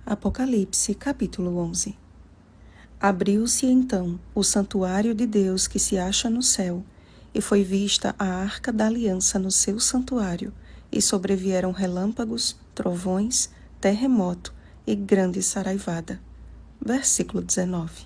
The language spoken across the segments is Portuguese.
Apocalipse, capítulo 11. Abriu-se então o santuário de Deus que se acha no céu, e foi vista a arca da aliança no seu santuário, e sobrevieram relâmpagos, trovões, terremoto e grande saraivada. Versículo 19.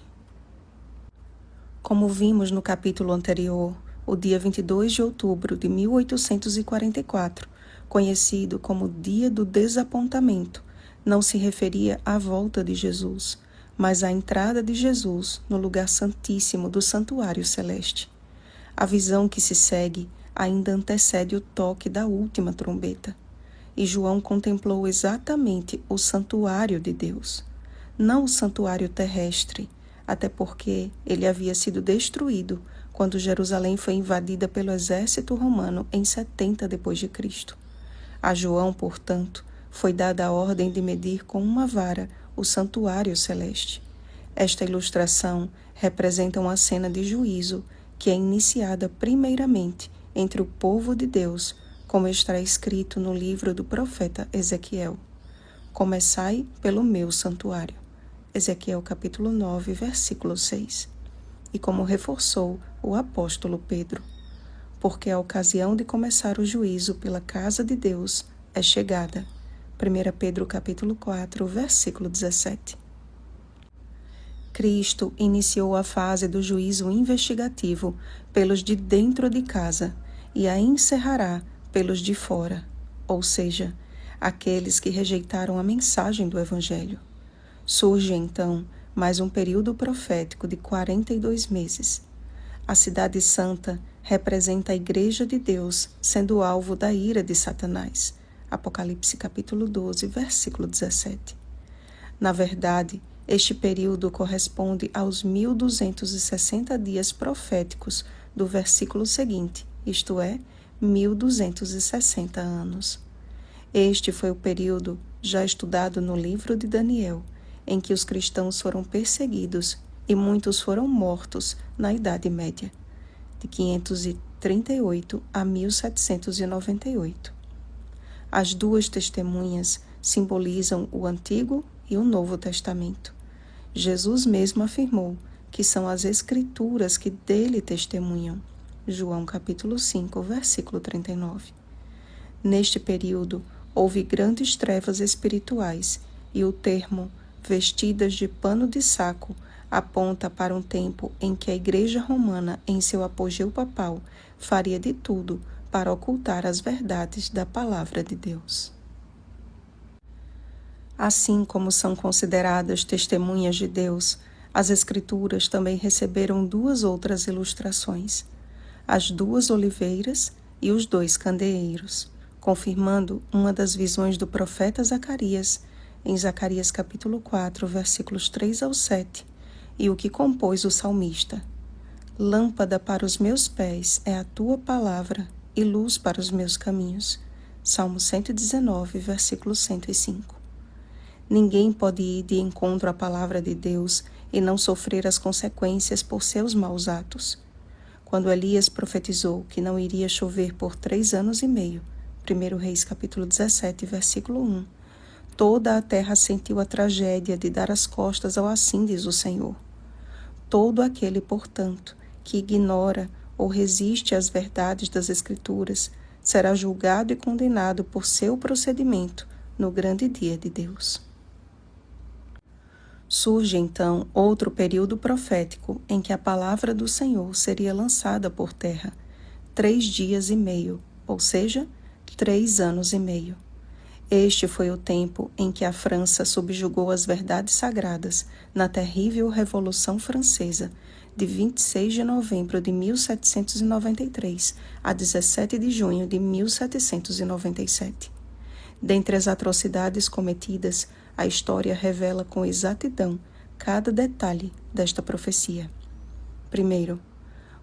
Como vimos no capítulo anterior, o dia 22 de outubro de 1844, conhecido como Dia do Desapontamento, não se referia à volta de Jesus, mas à entrada de Jesus no lugar santíssimo do santuário celeste. A visão que se segue ainda antecede o toque da última trombeta, e João contemplou exatamente o santuário de Deus, não o santuário terrestre, até porque ele havia sido destruído quando Jerusalém foi invadida pelo exército romano em 70 d.C. A João, portanto, foi dada a ordem de medir com uma vara o santuário celeste. Esta ilustração representa uma cena de juízo que é iniciada primeiramente entre o povo de Deus, como está escrito no livro do profeta Ezequiel. Começai pelo meu santuário. Ezequiel capítulo 9, versículo 6. E como reforçou o apóstolo Pedro, porque a ocasião de começar o juízo pela casa de Deus é chegada. 1 Pedro capítulo 4, versículo 17. Cristo iniciou a fase do juízo investigativo pelos de dentro de casa e a encerrará pelos de fora, ou seja, aqueles que rejeitaram a mensagem do Evangelho. Surge então mais um período profético de 42 meses. A Cidade Santa representa a Igreja de Deus sendo alvo da ira de Satanás. Apocalipse capítulo 12, versículo 17. Na verdade, este período corresponde aos 1260 dias proféticos do versículo seguinte, isto é, 1260 anos. Este foi o período já estudado no livro de Daniel, em que os cristãos foram perseguidos e muitos foram mortos na Idade Média, de 538 a 1798. As duas testemunhas simbolizam o Antigo e o Novo Testamento. Jesus mesmo afirmou que são as Escrituras que dele testemunham. João capítulo 5, versículo 39. Neste período, houve grandes trevas espirituais e o termo vestidas de pano de saco aponta para um tempo em que a Igreja Romana, em seu apogeu papal, faria de tudo para ocultar as verdades da Palavra de Deus. Assim como são consideradas testemunhas de Deus, as Escrituras também receberam duas outras ilustrações, as duas oliveiras e os dois candeeiros, confirmando uma das visões do profeta Zacarias, em Zacarias capítulo 4, versículos 3 ao 7, e o que compôs o salmista. Lâmpada para os meus pés é a tua palavra e luz para os meus caminhos. Salmo 119, versículo 105. Ninguém pode ir de encontro à palavra de Deus e não sofrer as consequências por seus maus atos. Quando Elias profetizou que não iria chover por 3 anos e meio, 1 Reis capítulo 17, versículo 1, toda a terra sentiu a tragédia de dar as costas ao assim diz o Senhor. Todo aquele, portanto, que ignora ou resiste às verdades das Escrituras, será julgado e condenado por seu procedimento no grande dia de Deus. Surge então outro período profético em que a palavra do Senhor seria lançada por terra, 3 dias e meio, ou seja, 3 anos e meio. Este foi o tempo em que a França subjugou as verdades sagradas na terrível Revolução Francesa, de 26 de novembro de 1793 a 17 de junho de 1797. Dentre as atrocidades cometidas, a história revela com exatidão cada detalhe desta profecia. Primeiro,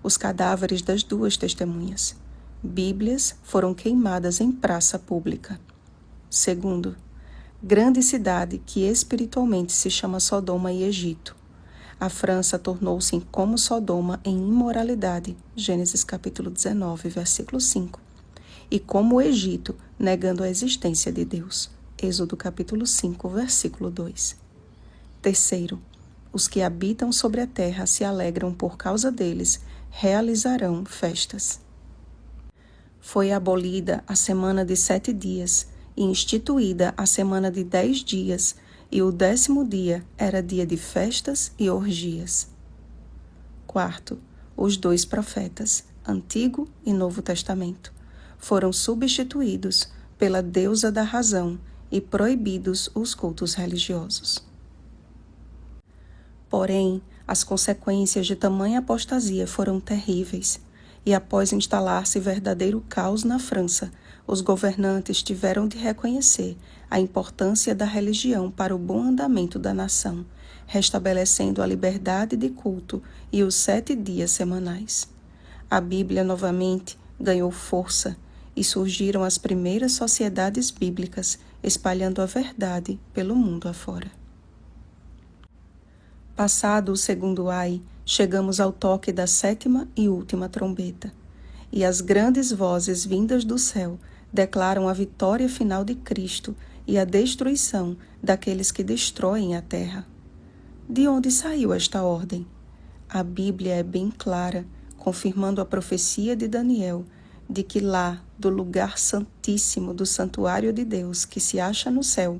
os cadáveres das duas testemunhas. Bíblias foram queimadas em praça pública. Segundo, grande cidade que espiritualmente se chama Sodoma e Egito. A França tornou-se como Sodoma em imoralidade, Gênesis capítulo 19, versículo 5, e como o Egito, negando a existência de Deus, Êxodo capítulo 5, versículo 2. Terceiro, os que habitam sobre a terra se alegram por causa deles, realizarão festas. Foi abolida a semana de 7 dias e instituída a semana de 10 dias, e o 10º dia era dia de festas e orgias. Quarto, os 2 profetas, Antigo e Novo Testamento, foram substituídos pela deusa da razão e proibidos os cultos religiosos. Porém, as consequências de tamanha apostasia foram terríveis, e após instalar-se verdadeiro caos na França, os governantes tiveram de reconhecer a importância da religião para o bom andamento da nação, restabelecendo a liberdade de culto e os 7 dias semanais. A Bíblia novamente ganhou força e surgiram as primeiras sociedades bíblicas, espalhando a verdade pelo mundo afora. Passado o 2º ai, chegamos ao toque da 7ª e última trombeta, e as grandes vozes vindas do céu declaram a vitória final de Cristo e a destruição daqueles que destroem a terra. De onde saiu esta ordem? A Bíblia é bem clara, confirmando a profecia de Daniel, de que lá, do lugar santíssimo do santuário de Deus, que se acha no céu,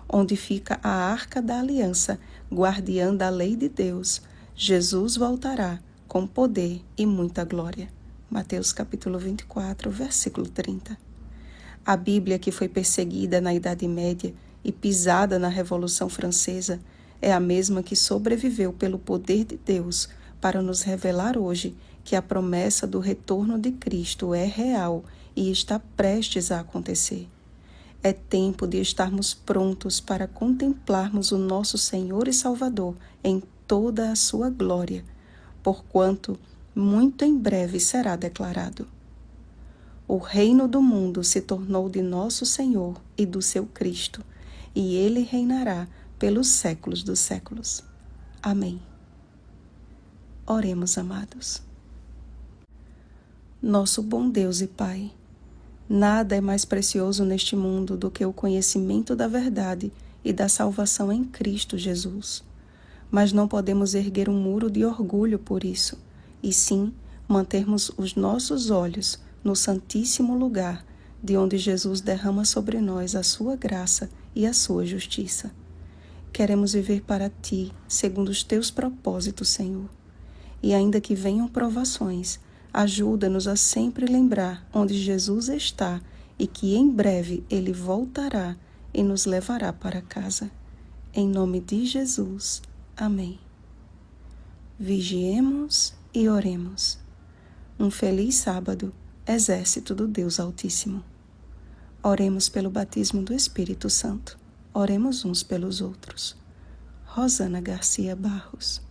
onde fica a arca da aliança, guardiã da lei de Deus, Jesus voltará com poder e muita glória. Mateus capítulo 24, versículo 30. A Bíblia, que foi perseguida na Idade Média e pisada na Revolução Francesa, é a mesma que sobreviveu pelo poder de Deus para nos revelar hoje que a promessa do retorno de Cristo é real e está prestes a acontecer. É tempo de estarmos prontos para contemplarmos o nosso Senhor e Salvador em toda a sua glória, porquanto muito em breve será declarado. O reino do mundo se tornou de nosso Senhor e do seu Cristo, e ele reinará pelos séculos dos séculos. Amém. Oremos, amados. Nosso bom Deus e Pai, nada é mais precioso neste mundo do que o conhecimento da verdade e da salvação em Cristo Jesus. Mas não podemos erguer um muro de orgulho por isso, e sim mantermos os nossos olhos no santíssimo lugar, de onde Jesus derrama sobre nós a sua graça e a sua justiça. Queremos viver para Ti, segundo os Teus propósitos, Senhor. E ainda que venham provações, ajuda-nos a sempre lembrar onde Jesus está e que em breve Ele voltará e nos levará para casa. Em nome de Jesus. Amém. Vigiemos e oremos. Um feliz sábado, exército do Deus Altíssimo. Oremos pelo batismo do Espírito Santo. Oremos uns pelos outros. Rosana Garcia Barros.